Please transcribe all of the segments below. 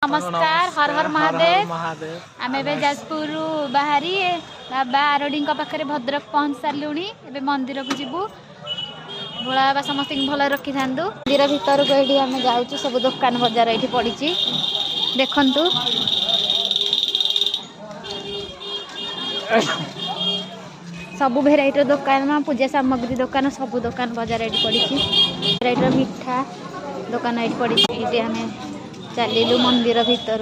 नमस्कार हर हर महादेव आम जाजपुर बाहरी बाबा आरडी पाखे भद्रक पहुँच सारूँ ए मंदिर को जीवु भोला बाबा समस्त भल रखी था मंदिर भीतर को ये आम जाऊँ सब दुकान बजार ये पड़ी देखु सब भेराइटर दुकान पूजा सामग्री दुकान सब दुकान बजार ये पड़ी भेराइटर मिठा दुकान ये पड़ी ये आम चलू मंदिर भीतर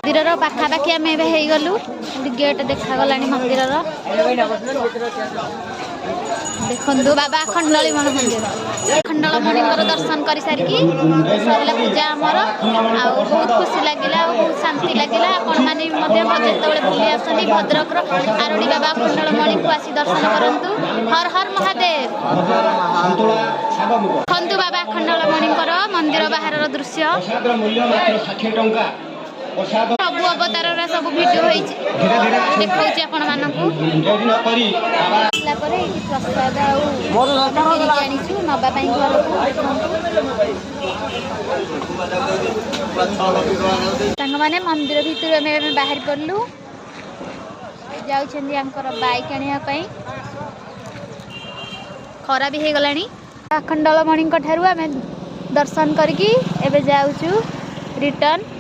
मंदिर पाखापाखि आम गलु गेट देखा मंदिर देखु बाबा अखंडलमणि मंदिर अखंडलमणि दर्शन कर सारिकी सरला पूजा आमर बहुत खुशी लगे बहुत शांति लगे आपण मैंने जो बुले आसती भद्रक आरडी बाबा अखंडलमणि को आसी दर्शन करूँ हर हर महादेव देखु बाबा अखंडलमणि मंदिर बाहर दृश्य सब अवतार सब भिडियो देखा आपण मानक प्रसाद आनीचु नवाई घर मैंने मंदिर भीतर बाहर पड़लु जाकर बाइक आने खरा भी हो गला अखंडलमणि ठारू आम दर्शन करके एबे जाऊचु रिटर्न